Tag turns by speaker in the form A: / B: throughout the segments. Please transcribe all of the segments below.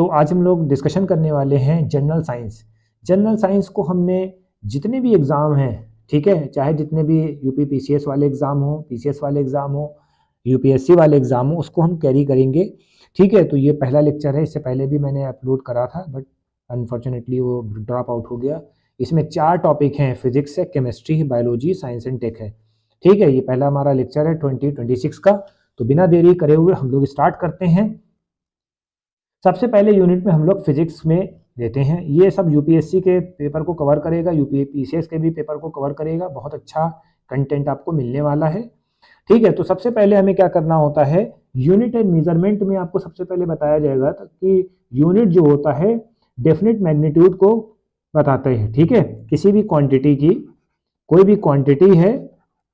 A: तो आज हम लोग डिस्कशन करने वाले हैं जनरल साइंस। जनरल साइंस को हमने जितने भी एग्ज़ाम हैं, ठीक है, चाहे जितने भी यूपी पीसीएस वाले एग्ज़ाम हो, पीसीएस वाले एग्ज़ाम हो, यूपीएससी वाले एग्ज़ाम हो, उसको हम कैरी करेंगे। ठीक है, तो ये पहला लेक्चर है। इससे पहले भी मैंने अपलोड करा था बट अनफॉर्चुनेटली वो ड्रॉप आउट हो गया। इसमें 4 टॉपिक हैं, फिजिक्स है, केमिस्ट्री है, बायोलॉजी, साइंस एंड टेक है। ठीक है, ये पहला हमारा लेक्चर है 2026 का। तो बिना देरी करे हुए हम लोग स्टार्ट करते हैं। सबसे पहले यूनिट में हम लोग फिजिक्स में लेते हैं। ये सब यूपीएससी के पेपर को कवर करेगा, यूपीएससी के भी पेपर को कवर करेगा। बहुत अच्छा कंटेंट आपको मिलने वाला है। ठीक है, तो सबसे पहले हमें क्या करना होता है, यूनिट एंड मेजरमेंट में आपको सबसे पहले बताया जाएगा कि यूनिट जो होता है डेफिनेट मैग्नीट्यूड को बताते हैं। ठीक है, किसी भी क्वांटिटी की, कोई भी क्वांटिटी है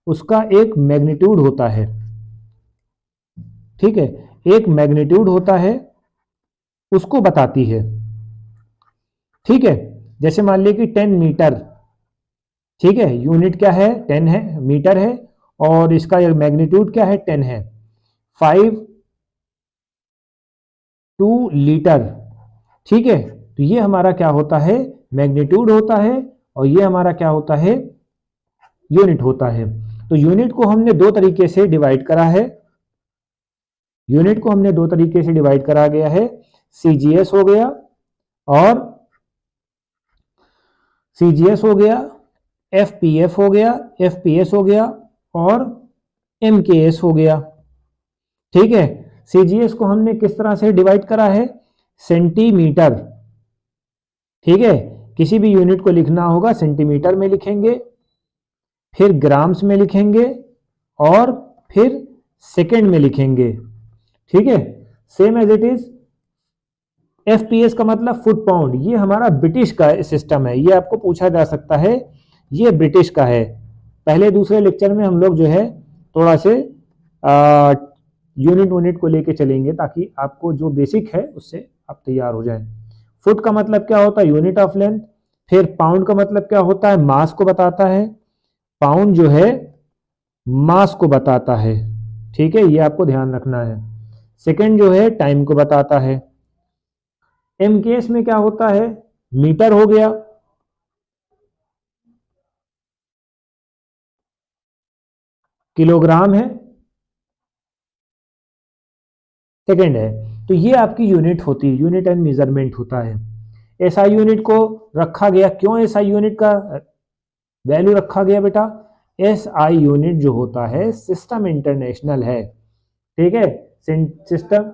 A: उसका एक मैग्नीट्यूड होता है। ठीक है, एक मैग्नीट्यूड होता है, उसको बताती है। ठीक है, जैसे मान लीजिए कि 10 मीटर, ठीक है, यूनिट क्या है 10 है, मीटर है, और इसका मैग्नीट्यूड क्या है 10 है। 5 2 लीटर। ठीक है, तो ये हमारा क्या होता है, मैग्नीट्यूड होता है, और ये हमारा क्या होता है, यूनिट होता है। तो यूनिट को हमने दो तरीके से डिवाइड करा है। यूनिट को हमने दो तरीके से डिवाइड करा गया है, सीजीएस हो गया और सीजीएस हो गया, एफपीएफ हो गया, एफपीएस हो गया और एमकेएस हो गया। ठीक है, सीजीएस को हमने किस तरह से डिवाइड करा है, सेंटीमीटर। ठीक है, किसी भी यूनिट को लिखना होगा सेंटीमीटर में लिखेंगे, फिर ग्राम्स में लिखेंगे और फिर सेकंड में लिखेंगे। ठीक है, same as it is. FPS का मतलब फुट पाउंड, ये हमारा ब्रिटिश का सिस्टम है, ये आपको पूछा जा सकता है, ये ब्रिटिश का है। पहले दूसरे लेक्चर में हम लोग जो है थोड़ा से यूनिट को लेके चलेंगे ताकि आपको जो बेसिक है उससे आप तैयार हो जाएं। फुट का मतलब क्या होता है, यूनिट ऑफ लेंथ। फिर पाउंड का मतलब क्या होता है, मास को बताता है। पाउंड जो है मास को बताता है। ठीक है, ये आपको ध्यान रखना है। सेकंड जो है टाइम को बताता है। एमकेएस में क्या होता है, मीटर हो गया, किलोग्राम है, सेकंड है। तो ये आपकी यूनिट होती है, यूनिट एंड मेजरमेंट होता है। एसआई यूनिट को रखा गया, क्यों एसआई यूनिट का वैल्यू रखा गया बेटा, एसआई यूनिट जो होता है सिस्टम इंटरनेशनल है। ठीक है, सिस्टम,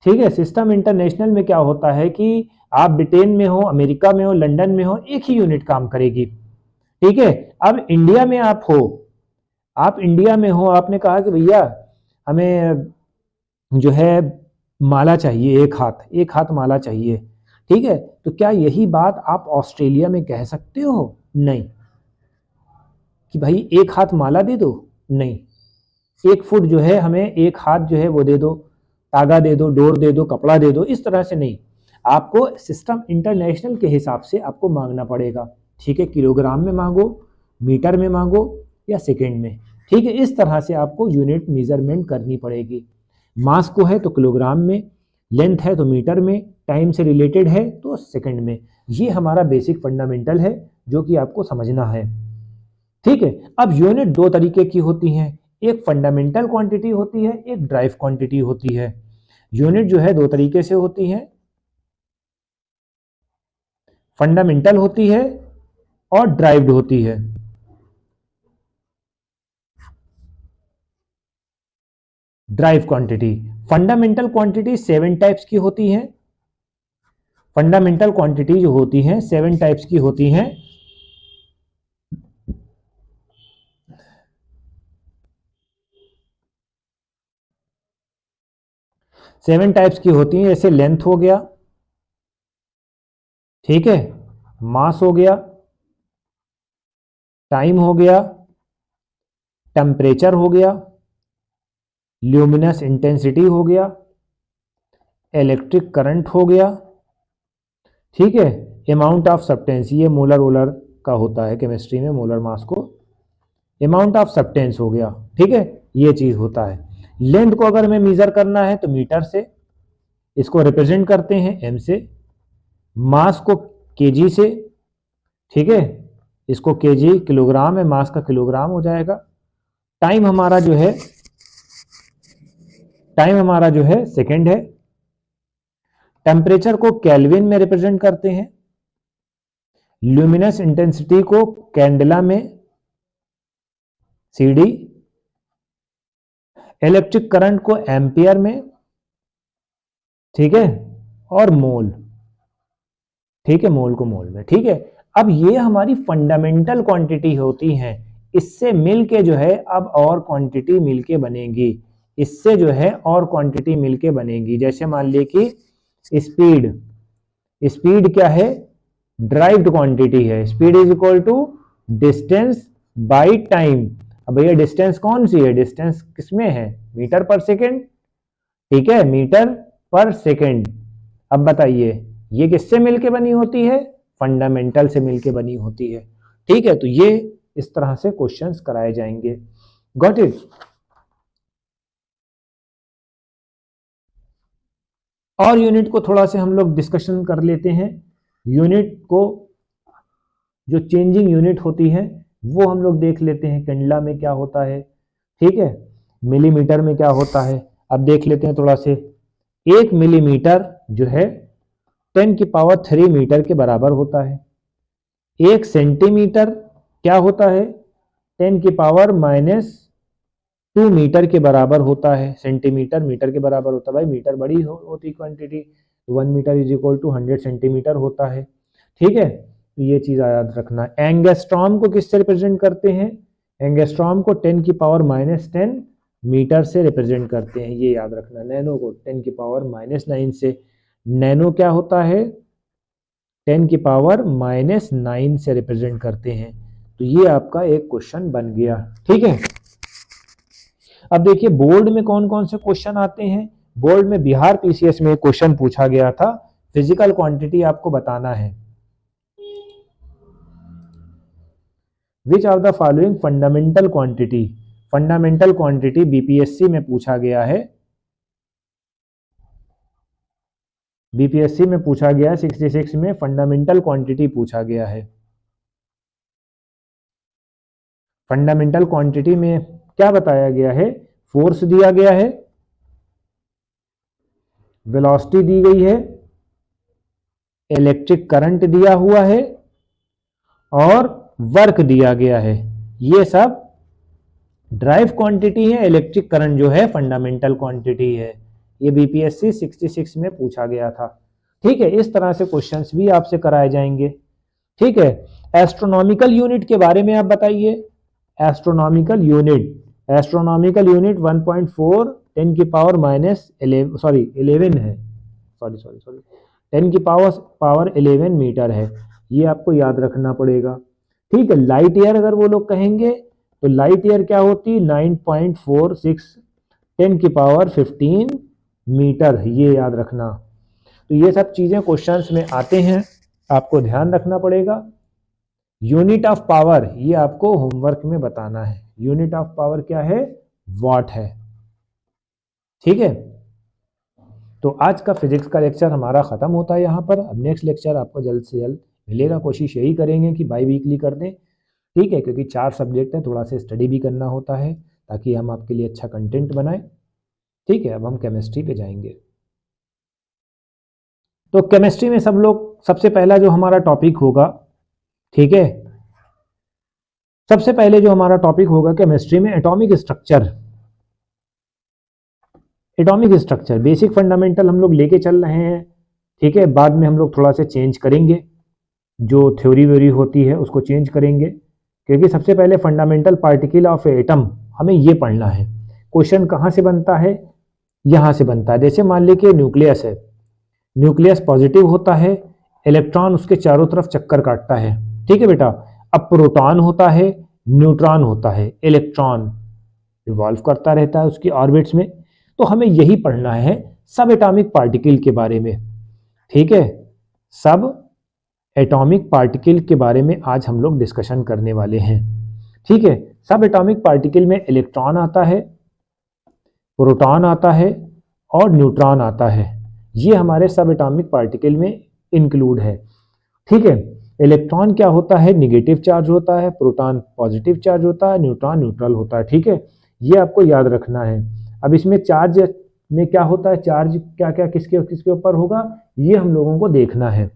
A: ठीक है, सिस्टम इंटरनेशनल में क्या होता है कि आप ब्रिटेन में हो, अमेरिका में हो, लंदन में हो, एक ही यूनिट काम करेगी। ठीक है, अब इंडिया में आप हो, आप इंडिया में हो, आपने कहा कि भैया हमें जो है माला चाहिए, एक हाथ माला चाहिए। ठीक है, तो क्या यही बात आप ऑस्ट्रेलिया में कह सकते हो, नहीं, कि भाई एक हाथ माला दे दो, नहीं, 1 फुट जो है हमें एक हाथ जो है वो दे दो, तागा दे दो, डोर दे दो, कपड़ा दे दो, इस तरह से नहीं। आपको सिस्टम इंटरनेशनल के हिसाब से आपको मांगना पड़ेगा। ठीक है, किलोग्राम में मांगो, मीटर में मांगो या सेकंड में। ठीक है, इस तरह से आपको यूनिट मेजरमेंट करनी पड़ेगी। मास को है तो किलोग्राम में, लेंथ है तो मीटर में, टाइम से रिलेटेड है तो सेकंड में। ये हमारा बेसिक फंडामेंटल है जो कि आपको समझना है। ठीक है, अब यूनिट दो तरीके की होती हैं, एक फंडामेंटल क्वांटिटी होती है, एक ड्राइव क्वांटिटी होती है। यूनिट जो है दो तरीके से होती है, फंडामेंटल होती है और ड्राइव्ड होती है। Drive quantity, fundamental quantity 7 types की होती हैं। फंडामेंटल क्वांटिटी जो होती हैं 7 टाइप्स की होती हैं। सेवन टाइप्स की होती हैं, जैसे लेंथ हो गया, ठीक है, मास हो गया, टाइम हो गया, टेम्परेचर हो गया, ल्यूमिनस इंटेंसिटी हो गया, इलेक्ट्रिक करंट हो गया। ठीक है, अमाउंट ऑफ सब्सटेंस, ये मोलर वोलर का होता है केमिस्ट्री में, मोलर मास को अमाउंट ऑफ सब्सटेंस हो गया। ठीक है, ये चीज होता है। लेंथ को अगर हमें मेजर करना है तो मीटर से, इसको रिप्रेजेंट करते हैं एम से, मास को केजी से, ठीक है, इसको केजी किलोग्राम है, मास का किलोग्राम हो जाएगा। टाइम हमारा जो है सेकंड है। टेम्परेचर को केल्विन में रिप्रेजेंट करते हैं, ल्यूमिनस इंटेंसिटी को कैंडेला में सीडी, इलेक्ट्रिक करंट को एम्पियर में, ठीक है, और मोल, ठीक है, मोल को मोल में, ठीक है। अब ये हमारी फंडामेंटल क्वांटिटी होती हैं, इससे मिलके जो है अब और क्वांटिटी मिलके बनेगी, इससे जो है और क्वांटिटी मिलके बनेगी। जैसे मान लिए कि स्पीड क्या है, ड्राइव्ड क्वांटिटी है। Speed is equal to distance by time. अब भैया डिस्टेंस कौन सी है, डिस्टेंस किसमें है, मीटर पर सेकेंड, ठीक है, मीटर पर सेकेंड। अब बताइए ये किससे मिलके बनी होती है, फंडामेंटल से मिलके बनी होती है, ठीक है। तो ये इस तरह से क्वेश्चंस कराए जाएंगे। Got it. और यूनिट को थोड़ा से हम लोग डिस्कशन कर लेते हैं। यूनिट को जो चेंजिंग यूनिट होती है वो हम लोग देख लेते हैं, कैंडला में क्या होता है, ठीक है, मिलीमीटर में क्या होता है। अब देख लेते हैं थोड़ा से। 1 मिलीमीटर जो है 10 की पावर 3 मीटर के बराबर होता है। 1 सेंटीमीटर क्या होता है, 10 की पावर -2 मीटर के बराबर होता है। सेंटीमीटर मीटर के बराबर होता है, भाई मीटर बड़ी होती quantity, 1 metre is equal to 100 centimetre होता है, ठीक है। तो ये चीज़ याद रखना। एंगस्ट्रॉम को किससे रिप्रेजेंट करते हैं, एंगस्ट्रॉम को 10 की पावर -10 मीटर से रिप्रेजेंट करते हैं, ये याद रखना। नैनो को 10 की पावर -9 से, नैनो क्या होता है, 10 की पावर -9 से रिप्रेजेंट करते हैं। तो ये आपका एक क्वेश्चन बन गया, ठीक है। अब देखिए बोर्ड में कौन कौन से क्वेश्चन आते हैं। बोर्ड में बिहार पीसीएस में एक क्वेश्चन पूछा गया था, फिजिकल क्वांटिटी आपको बताना है। Which of the following fundamental quantity, fundamental quantity BPSC में पूछा गया है, बीपीएससी में पूछा गया है 66 में फंडामेंटल क्वांटिटी पूछा गया है। फंडामेंटल क्वांटिटी में क्या बताया गया है, फोर्स दिया गया है, वेलोसिटी दी गई है, इलेक्ट्रिक करंट दिया हुआ है और वर्क दिया गया है। ये सब ड्राइव क्वांटिटी है, इलेक्ट्रिक करंट जो है फंडामेंटल क्वांटिटी है। ये बीपीएससी 66 में पूछा गया था, ठीक है। इस तरह से क्वेश्चंस भी आपसे कराए जाएंगे, ठीक है। एस्ट्रोनॉमिकल यूनिट के बारे में आप बताइए। एस्ट्रोनॉमिकल यूनिट 1.4 10 की पावर -11 है, 10 की पावर 11 मीटर है, ये आपको याद रखना पड़ेगा, ठीक है। लाइट ईयर अगर वो लोग कहेंगे तो लाइट ईयर क्या होती है, 9.46 10 की पावर 15 मीटर, ये याद रखना। तो ये सब चीज़ें क्वेश्चंस में आते हैं, आपको ध्यान रखना पड़ेगा। यूनिट ऑफ पावर ये आपको होमवर्क में बताना है। यूनिट ऑफ पावर क्या है, वॉट है, ठीक है। तो आज का फिजिक्स का लेक्चर हमारा ख़त्म होता है यहाँ पर। अब नेक्स्ट लेक्चर आपको जल्द से जल्द मिलेगा। कोशिश यही करेंगे कि बाई वीकली कर दें, ठीक है, क्योंकि 4 सब्जेक्ट है, थोड़ा सा स्टडी भी करना होता है ताकि हम आपके लिए अच्छा कंटेंट बनाएं, ठीक है। अब हम केमिस्ट्री पे जाएंगे। तो केमिस्ट्री में सब लोग सबसे पहला जो हमारा टॉपिक होगा, ठीक है, सबसे पहले जो हमारा टॉपिक होगा केमिस्ट्री में atomic structure. Atomic structure basic fundamental हम लोग लेके चल रहे हैं, ठीक है। बाद में हम लोग थोड़ा सा चेंज करेंगे, जो थ्योरी व्योरी होती है उसको चेंज करेंगे, क्योंकि सबसे पहले फंडामेंटल पार्टिकल ऑफ एटम हमें ये पढ़ना है। क्वेश्चन कहाँ से बनता है, यहाँ से बनता है। जैसे मान लीजिए न्यूक्लियस है, न्यूक्लियस पॉजिटिव होता है, इलेक्ट्रॉन उसके चारों तरफ चक्कर काटता है, ठीक है बेटा। अब प्रोटॉन होता है, न्यूट्रॉन होता है, इलेक्ट्रॉन रिवॉल्व करता रहता है उसकी ऑर्बिट्स में। तो हमें यही पढ़ना है सब एटॉमिक पार्टिकल के बारे में, ठीक है। सब एटॉमिक पार्टिकल के बारे में आज हम लोग डिस्कशन करने वाले हैं, ठीक है। सब एटॉमिक पार्टिकल में इलेक्ट्रॉन आता है, प्रोटॉन आता है और न्यूट्रॉन आता है। ये हमारे सब एटॉमिक पार्टिकल में इंक्लूड है। ठीक है, इलेक्ट्रॉन क्या होता है, निगेटिव चार्ज होता है, प्रोटॉन पॉजिटिव चार्ज होता है, न्यूट्रॉन न्यूट्रल होता है। ठीक है, ये आपको याद रखना है। अब इसमें चार्ज में क्या होता है, चार्ज क्या क्या किसके किसके ऊपर होगा, ये हम लोगों को देखना है।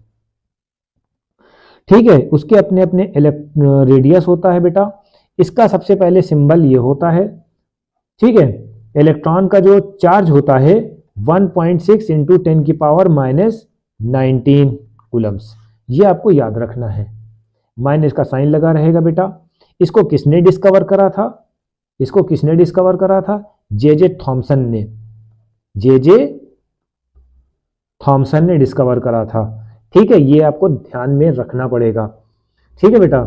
A: ठीक है, उसके अपने अपने रेडियस होता है बेटा। इसका सबसे पहले सिंबल ये होता है। ठीक है, इलेक्ट्रॉन का जो चार्ज होता है 1.6 इंटू 10 की पावर -19 कूलम्स, ये आपको याद रखना है। माइनस का साइन लगा रहेगा बेटा। इसको किसने डिस्कवर करा था, इसको किसने डिस्कवर करा था, जे थॉमसन ने, जे थॉमसन ने डिस्कवर करा था। ठीक है, ये आपको ध्यान में रखना पड़ेगा। ठीक है बेटा,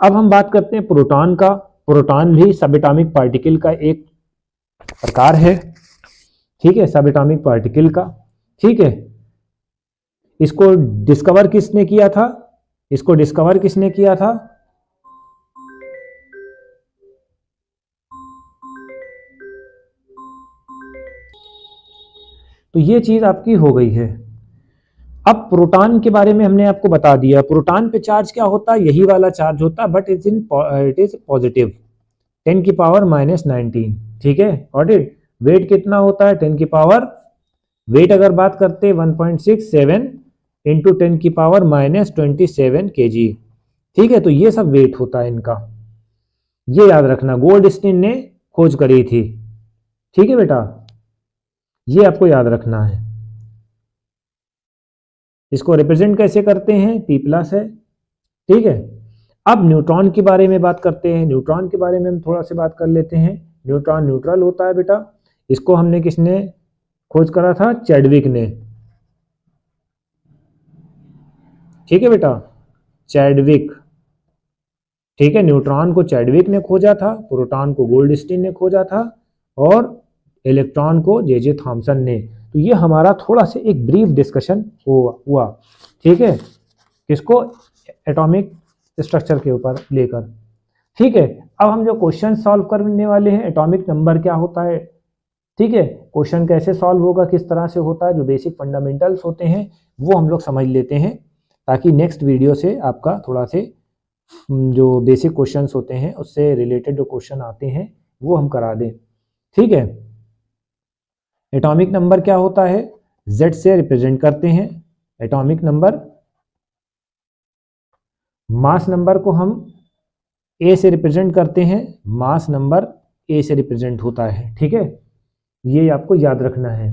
A: अब हम बात करते हैं प्रोटॉन का। प्रोटॉन भी सब एटॉमिक पार्टिकल का एक प्रकार है। ठीक है, सब एटॉमिक पार्टिकल का। ठीक है, इसको डिस्कवर किसने किया था, इसको डिस्कवर किसने किया था, तो ये चीज आपकी हो गई है। अब प्रोटॉन के बारे में हमने आपको बता दिया। प्रोटॉन पे चार्ज क्या होता है, यही वाला चार्ज होता है, बट इट इज पॉजिटिव, 10 की पावर -19। ठीक है, और वेट कितना होता है, 10 की पावर, वेट अगर बात करते हैं 1.67 इंटू 10 की पावर -27 kg। ठीक है, तो ये सब वेट होता है इनका, ये याद रखना, गोल्डस्टीन ने खोज करी थी। ठीक है बेटा, ये आपको याद रखना है। इसको रिप्रेजेंट कैसे करते हैं, P+ है। ठीक है, अब न्यूट्रॉन के बारे में बात करते हैं। न्यूट्रॉन के बारे में हम थोड़ा सा बात कर लेते हैं। न्यूट्रॉन न्यूट्रल होता है बेटा। इसको हमने किसने खोज करा था, चैडविक ने। ठीक है बेटा, चैडविक। ठीक है, न्यूट्रॉन को चैडविक ने खोजा था, प्रोटॉन को गोल्डस्टीन ने खोजा था, और इलेक्ट्रॉन को जे थॉमसन ने। तो ये हमारा थोड़ा सा एक ब्रीफ डिस्कशन हुआ। ठीक है, किसको, एटॉमिक स्ट्रक्चर के ऊपर लेकर। ठीक है, अब हम जो क्वेश्चन सॉल्व करने वाले हैं, एटॉमिक नंबर क्या होता है। ठीक है, क्वेश्चन कैसे सॉल्व होगा, किस तरह से होता है, जो बेसिक फंडामेंटल्स होते हैं वो हम लोग समझ लेते हैं, ताकि नेक्स्ट वीडियो से आपका थोड़ा से जो बेसिक क्वेश्चंस होते हैं उससे रिलेटेड जो क्वेश्चन आते हैं वो हम करा दें। ठीक है, एटॉमिक नंबर क्या होता है, Z से रिप्रेजेंट करते हैं एटॉमिक नंबर। मास नंबर को हम A से रिप्रेजेंट करते हैं, मास नंबर A से रिप्रेजेंट होता है। ठीक है, ये आपको याद रखना है।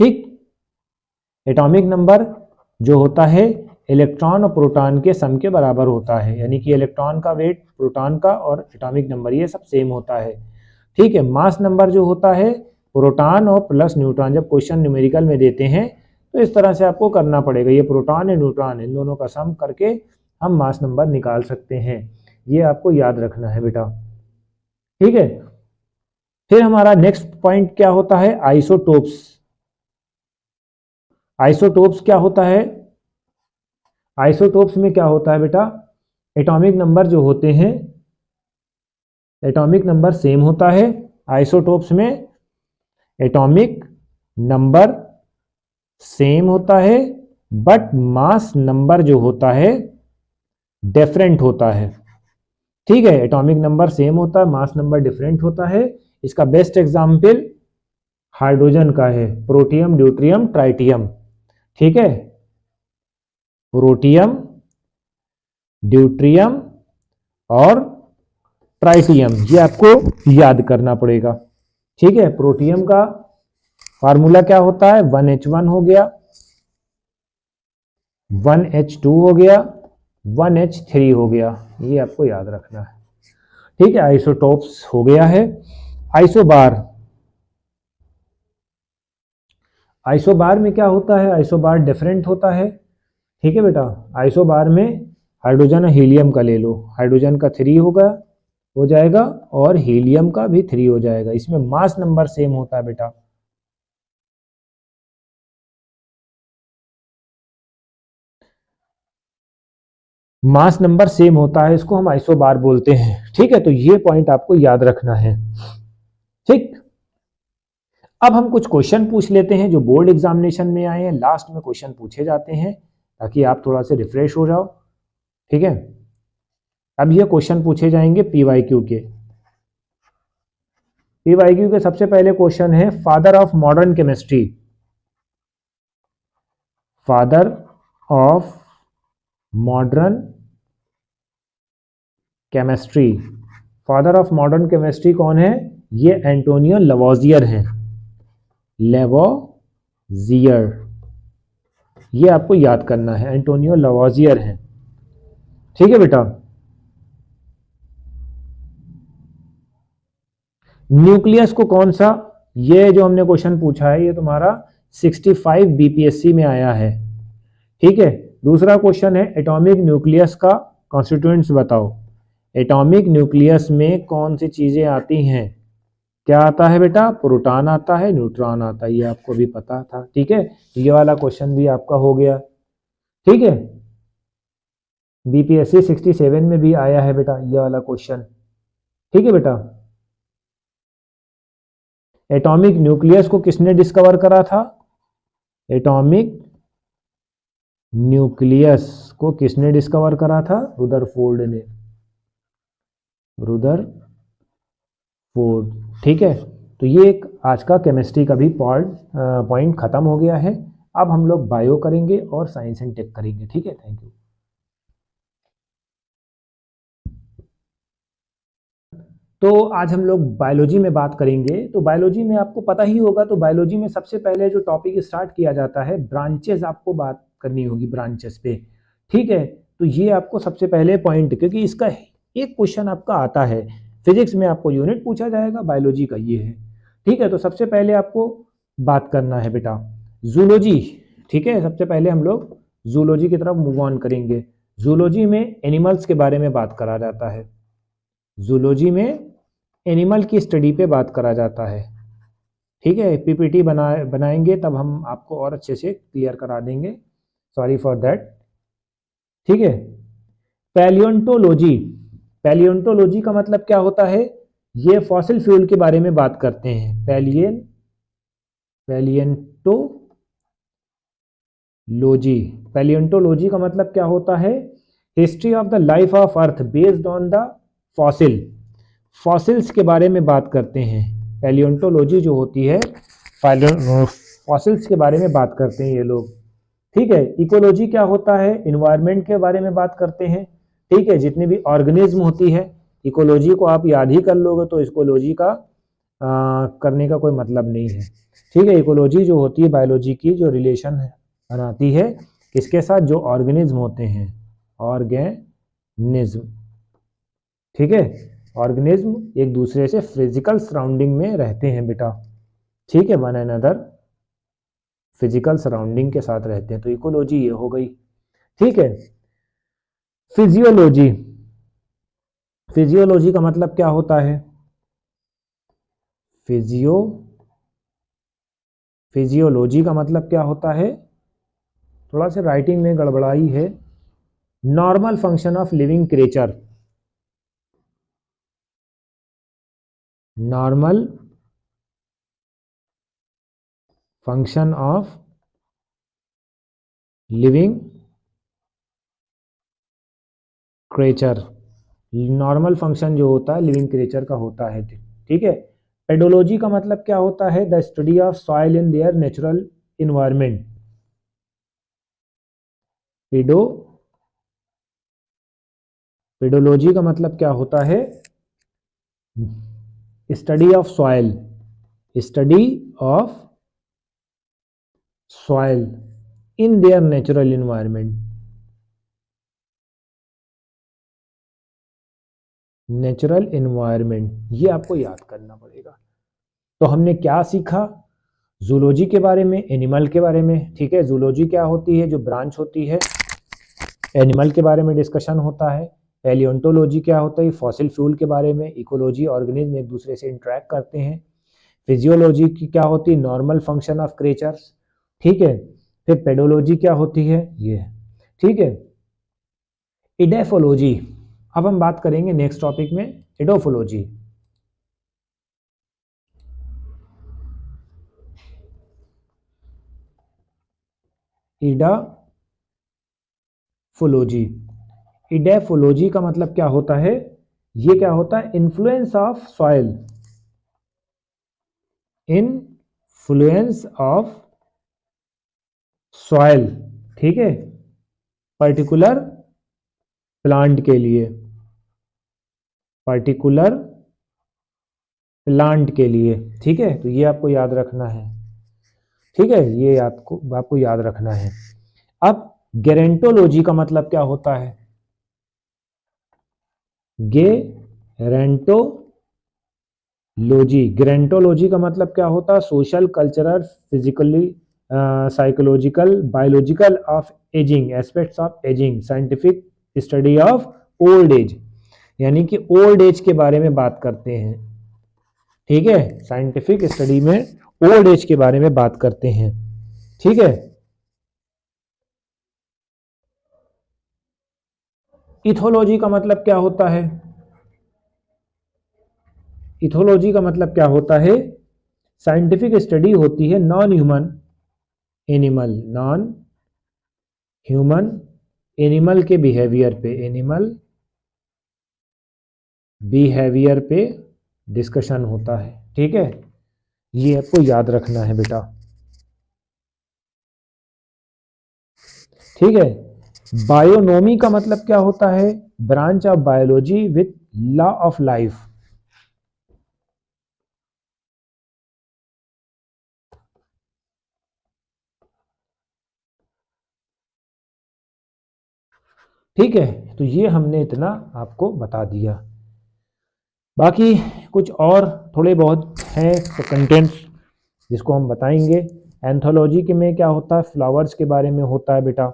A: ठीक, एटॉमिक नंबर जो होता है इलेक्ट्रॉन और प्रोटॉन के सम के बराबर होता है, यानी कि इलेक्ट्रॉन का वेट, प्रोटॉन का, और एटॉमिक नंबर ये सब सेम होता है। ठीक है, मास नंबर जो होता है प्रोटॉन और प्लस न्यूट्रॉन, जब क्वेश्चन न्यूमेरिकल में देते हैं तो इस तरह से आपको करना पड़ेगा, ये प्रोटॉन है न्यूट्रॉन, इन दोनों का सम करके हम मास नंबर निकाल सकते हैं। ये आपको याद रखना है बेटा। ठीक है, फिर हमारा नेक्स्ट पॉइंट क्या होता है, आइसोटोप्स। आइसोटोप्स क्या होता है, आइसोटोप्स में क्या होता है बेटा, एटॉमिक नंबर जो होते हैं, एटॉमिक नंबर सेम होता है। आइसोटोप्स में एटॉमिक नंबर सेम होता है, बट मास नंबर जो होता है डिफरेंट होता है। ठीक है, एटॉमिक नंबर सेम होता है, मास नंबर डिफरेंट होता है। इसका बेस्ट एग्जाम्पल हाइड्रोजन का है, प्रोटियम, ड्यूट्रियम, ट्राइटियम। ठीक है, प्रोटियम, ड्यूट्रियम और ट्राइटियम, ये आपको याद करना पड़ेगा। ठीक है, प्रोटियम का फार्मूला क्या होता है, 1H1 हो गया, 1H2 हो गया, 1H3 हो गया, ये आपको याद रखना है। ठीक है, आइसोटोप्स हो गया है। आइसोबार, आइसोबार में क्या होता है, आइसोबार डिफरेंट होता है। ठीक है बेटा, आइसोबार में हाइड्रोजन और हीलियम का ले लो, हाइड्रोजन का 3 होगा, हो जाएगा, और हीलियम का भी 3 हो जाएगा। इसमें मास नंबर सेम होता है बेटा। मास नंबर सेम होता है, इसको हम आइसोबार बोलते हैं। ठीक है, तो ये पॉइंट आपको याद रखना है। ठीक, अब हम कुछ क्वेश्चन पूछ लेते हैं जो बोर्ड एग्जामिनेशन में आए हैं, लास्ट में क्वेश्चन पूछे जाते हैं ताकि आप थोड़ा से रिफ्रेश हो जाओ। ठीक है, अब ये क्वेश्चन पूछे जाएंगे पीवाईक्यू के। पीवाईक्यू के सबसे पहले क्वेश्चन है father of modern chemistry. Father of modern chemistry, father of modern chemistry कौन है? ये एंटोनियो लवोजियर हैं, लेवोजियर, ये आपको याद करना है, एंटोनियो लवोजियर हैं। ठीक है बेटा। न्यूक्लियस को कौन सा, ये जो हमने क्वेश्चन पूछा है ये तुम्हारा 65 बीपीएससी में आया है। ठीक है, दूसरा क्वेश्चन है एटॉमिक न्यूक्लियस का कॉन्स्टिट्यूएंट्स बताओ। एटॉमिक न्यूक्लियस में कौन सी चीजें आती हैं? क्या आता है बेटा? प्रोटॉन आता है, न्यूट्रॉन आता है, ये आपको भी पता था। ठीक है, ये वाला क्वेश्चन भी आपका हो गया। ठीक है, बीपीएससी 67 में भी आया है बेटा ये वाला क्वेश्चन। ठीक है बेटा। एटॉमिक न्यूक्लियस को किसने डिस्कवर करा था? एटॉमिक न्यूक्लियस को किसने डिस्कवर करा था? रुदरफोर्ड ने, रुदरफोर्ड। ठीक है, तो ये एक आज का केमिस्ट्री का भी पॉइंट खत्म हो गया है। अब हम लोग बायो करेंगे और साइंस एंड टेक करेंगे। ठीक है, थैंक यू। तो आज हम लोग बायोलॉजी में बात करेंगे। तो बायोलॉजी में आपको पता ही होगा, तो बायोलॉजी में सबसे पहले जो टॉपिक स्टार्ट किया जाता है ब्रांचेस, आपको बात करनी होगी ब्रांचेस पे। ठीक है, तो ये आपको सबसे पहले पॉइंट, क्योंकि इसका एक क्वेश्चन आपका आता है फिजिक्स में, आपको यूनिट पूछा जाएगा, बायोलॉजी का ये है। ठीक है, तो सबसे पहले आपको बात करना है बेटा जूलॉजी। ठीक है, सबसे पहले हम लोग जूलॉजी की तरफ मूव ऑन करेंगे। जूलॉजी में एनिमल्स के बारे में बात करा जाता है। जूलॉजी में एनिमल की स्टडी पे बात करा जाता है। ठीक है, पीपीटी बनाएंगे तब हम आपको और अच्छे से क्लियर करा देंगे, सॉरी फॉर दैट। ठीक है, पैलियोंटोलॉजी, पैलियोंटोलॉजी का मतलब क्या होता है? ये फॉसिल फ्यूल के बारे में बात करते हैं। पैलियोंटोलॉजी, पैलियोंटोलॉजी का मतलब क्या होता है? History of the life of earth based on the fossil, fossils के बारे में बात करते हैं। पैलियोंटोलॉजी जो होती है फॉसिल्स के बारे में बात करते हैं ये लोग। ठीक है, इकोलॉजी क्या होता है? इन्वायरमेंट के बारे में बात करते हैं। ठीक है, जितनी भी ऑर्गेनिज्म होती है, इकोलॉजी को आप याद ही कर लोगे तो इकोलॉजी का करने का कोई मतलब नहीं है। ठीक है, इकोलॉजी जो होती है बायोलॉजी की जो रिलेशन बनाती है किसके साथ? जो ऑर्गेनिज्म होते हैं, ऑर्गेनिज्म। ठीक है, ऑर्गेनिज्म एक दूसरे से फिजिकल सराउंडिंग में रहते हैं बेटा। ठीक है, वन अनदर फिजिकल सराउंडिंग के साथ रहते हैं, तो इकोलॉजी ये हो गई। ठीक है, फिजियोलॉजी, फिजियोलॉजी का मतलब क्या होता है? फिजियोलॉजी का मतलब क्या होता है? थोड़ा सा राइटिंग में गड़बड़ाई है। Normal function of living creature, normal function of living creature, normal function जो होता है लिविंग क्रिएचर का होता है। ठीक है, पेडोलॉजी का मतलब क्या होता है? The study of soil in their natural environment. Pedology का मतलब क्या होता है? Study of soil, study of soil in their natural environment, natural environment, ये आपको याद करना पड़ेगा। तो हमने क्या सीखा? जूलॉजी के बारे में, एनिमल के बारे में। ठीक है, जूलॉजी क्या होती है? जो ब्रांच होती है, एनिमल के बारे में डिस्कशन होता है। पैलियोंटोलॉजी क्या होता है? फॉसिल फ्यूल के बारे में। इकोलॉजी, ऑर्गेनिज्म एक दूसरे से इंटरेक्ट करते हैं। फिजियोलॉजी की क्या होती है? Normal function of creatures. ठीक है, फिर पेडोलॉजी क्या होती है? ये। ठीक है, इडेफोलॉजी, अब हम बात करेंगे नेक्स्ट टॉपिक में, इडोफोलॉजी। इडाफोलॉजी। इडेफोलॉजी का मतलब क्या होता है? ये क्या होता है? Influence of soil, influence of soil, ठीक है, पर्टिकुलर प्लांट के लिए, पर्टिकुलर प्लांट के लिए, ठीक है। तो ये आपको याद रखना है, ठीक है, ये आपको याद रखना है। अब गेरेंटोलॉजी का मतलब क्या होता है? गेरेंटोलॉजी का मतलब क्या होता है? Social, cultural, physically, psychological, biological of ageing, aspects of ageing, scientific study of old age, यानी कि ओल्ड एज के बारे में बात करते हैं, ठीक है, साइंटिफिक स्टडी में ओल्ड एज के बारे में बात करते हैं, ठीक है। इथोलॉजी का मतलब क्या होता है? इथोलॉजी का मतलब क्या होता है? साइंटिफिक स्टडी होती है non human animal, non human animal के बिहेवियर पे, एनिमल बिहेवियर पे डिस्कशन होता है, ठीक है। ये आपको याद रखना है बेटा, ठीक है। बायोनोमी का मतलब क्या होता है? Branch of biology with law of life, ठीक है। तो ये हमने इतना आपको बता दिया। बाकी कुछ और थोड़े बहुत हैं कंटेंट्स जिसको हम बताएंगे। एंथोलॉजी के में क्या होता है? फ्लावर्स के बारे में होता है बेटा।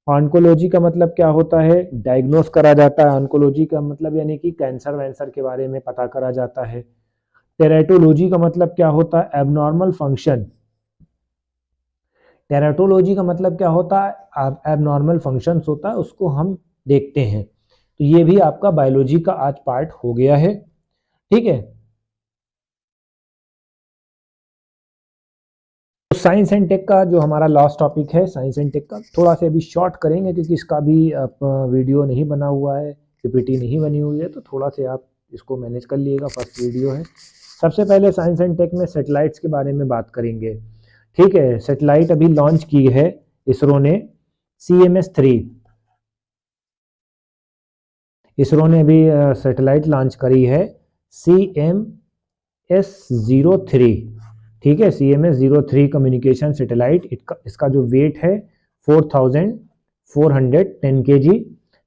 A: ऑन्कोलॉजी का मतलब क्या होता है? डायग्नोस करा जाता है। ऑन्कोलॉजी का मतलब यानी कि कैंसर वैंसर के बारे में पता करा जाता है। टेरेटोलॉजी का मतलब क्या होता है? Abnormal function. टेरेटोलॉजी का मतलब क्या होता है? एबनॉर्मल फंक्शंस होता है, उसको हम देखते हैं। तो ये भी आपका बायोलॉजी का आज पार्ट हो गया है, ठीक है। तो साइंस एंड टेक का जो हमारा लास्ट टॉपिक है, साइंस एंड टेक का थोड़ा सा अभी शॉर्ट करेंगे क्योंकि इसका भी वीडियो नहीं बना हुआ है, पीपीटी नहीं बनी हुई है, तो थोड़ा से आप इसको मैनेज कर लीजिएगा। फर्स्ट वीडियो है। सबसे पहले साइंस एंड टेक में सैटेलाइट्स के बारे में बात करेंगे, ठीक है। सैटेलाइट अभी लॉन्च की है इसरो ने, CMS-3। इसरो ने अभी सैटेलाइट लॉन्च करी है CMS-03, ठीक है। CMS-03 कम्युनिकेशन सैटेलाइट, इसका जो वेट है 4410 kg,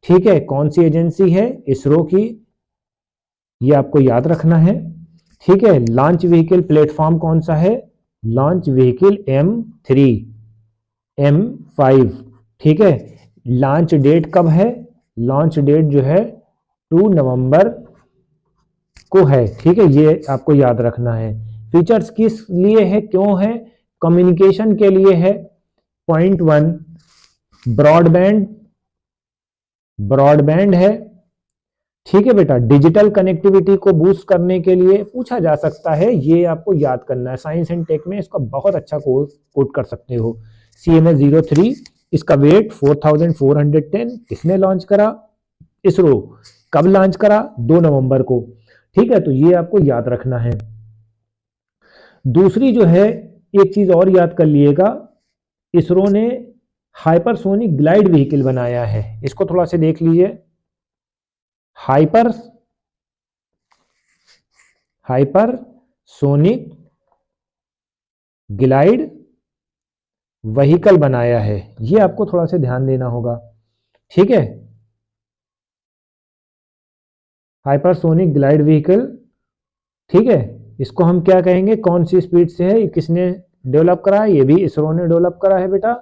A: ठीक है। कौन सी एजेंसी है? इसरो की, ये आपको याद रखना है, ठीक है। लॉन्च व्हीकल प्लेटफॉर्म कौन सा है? लॉन्च व्हीकल M3, M5, ठीक है। लॉन्च डेट कब है? लॉन्च डेट जो है 2 नवंबर को है, ठीक है। ये आपको याद रखना है। फीचर्स किस लिए है, क्यों है? कम्युनिकेशन के लिए है। पॉइंट 1 ब्रॉडबैंड, ब्रॉडबैंड है, ठीक है बेटा। डिजिटल कनेक्टिविटी को बूस्ट करने के लिए पूछा जा सकता है, ये आपको याद करना है। साइंस एंड टेक में इसका बहुत अच्छा कोट कर सकते हो। CMS-03, इसका वेट 4410, किसने लॉन्च करा? इसरो। कब लॉन्च करा? 2 नवंबर को, ठीक है। तो ये आपको याद रखना है। दूसरी जो है, एक चीज और याद कर लिएगा, इसरो ने हाइपरसोनिक ग्लाइड व्हीकल बनाया है, इसको थोड़ा से देख लीजिए। हाइपरसोनिक ग्लाइड व्हीकल बनाया है, ये आपको थोड़ा से ध्यान देना होगा, ठीक है। हाइपरसोनिक ग्लाइड व्हीकल, ठीक है। इसको हम क्या कहेंगे? कौन सी स्पीड से है? ये किसने डेवलप करा है? ये भी इसरो ने डेवलप करा है बेटा,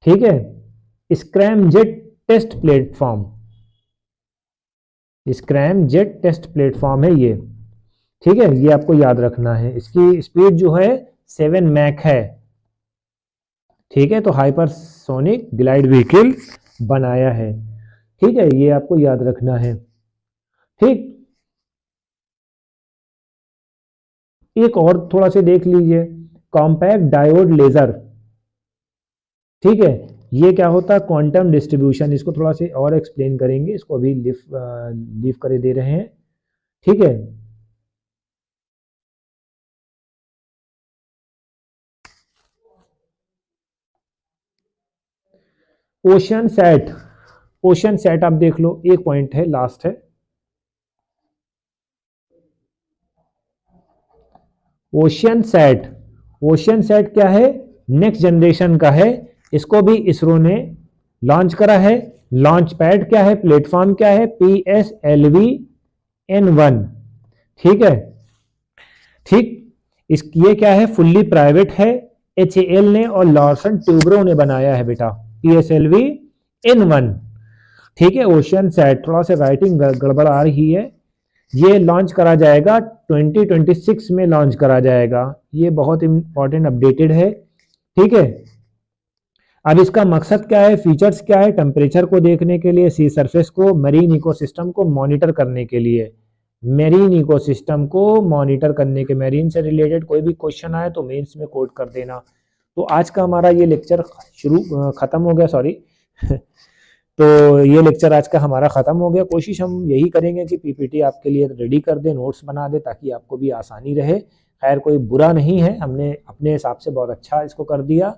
A: ठीक है। Scramjet test platform, scramjet test platform है ये, ठीक है। ये आपको याद रखना है। इसकी स्पीड जो है 7 मैक है, ठीक है। तो हाइपरसोनिक ग्लाइड व्हीकल बनाया है, ठीक है। ये आपको याद रखना है, ठीक। एक और थोड़ा से देख लीजिए, कॉम्पैक्ट डायोड लेजर, ठीक है, ये क्या होता है क्वांटम डिस्ट्रीब्यूशन, इसको थोड़ा सा और एक्सप्लेन करेंगे, इसको अभी लीव करे दे रहे हैं। ठीक है, ओशन सेट, ओशन सेट आप देख लो, एक पॉइंट है, लास्ट है। ओशन सेट, ओशन सेट क्या है, नेक्स्ट जनरेशन का है, इसको भी इसरो ने लॉन्च करा है। लॉन्च पैड क्या है, प्लेटफॉर्म क्या है, PSLV-N1। ठीक है, ठीक, इस ये क्या है, फुल्ली प्राइवेट है, HAL ने और लॉर्सन ट्यूब्रो ने बनाया है बेटा, PSLV-N1। ठीक है, ओशन सेट, थोड़ा सा राइटिंग गड़बड़ आ रही है, ये लॉन्च करा जाएगा 2026 में लॉन्च करा जाएगा, ये बहुत इंपॉर्टेंट अपडेटेड है। ठीक है, अब इसका मकसद क्या है, फीचर्स क्या है, टेम्परेचर को देखने के लिए, सी सरफेस को, मरीन इकोसिस्टम को मॉनिटर करने के लिए, मेरीन इकोसिस्टम को मॉनिटर करने के, मेरीन से रिलेटेड कोई भी क्वेश्चन आए तो मेंस में कोट कर देना। तो आज का हमारा ये लेक्चर खत्म हो गया, सॉरी तो ये लेक्चर आज का हमारा ख़त्म हो गया। कोशिश हम यही करेंगे कि PPT आपके लिए रेडी कर दे, नोट्स बना दे, ताकि आपको भी आसानी रहे। खैर कोई बुरा नहीं है, हमने अपने हिसाब से बहुत अच्छा इसको कर दिया।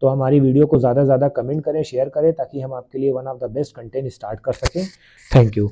A: तो हमारी वीडियो को ज़्यादा से ज़्यादा कमेंट करें, शेयर करें, ताकि हम आपके लिए one of the best content start कर सकें। Thank you.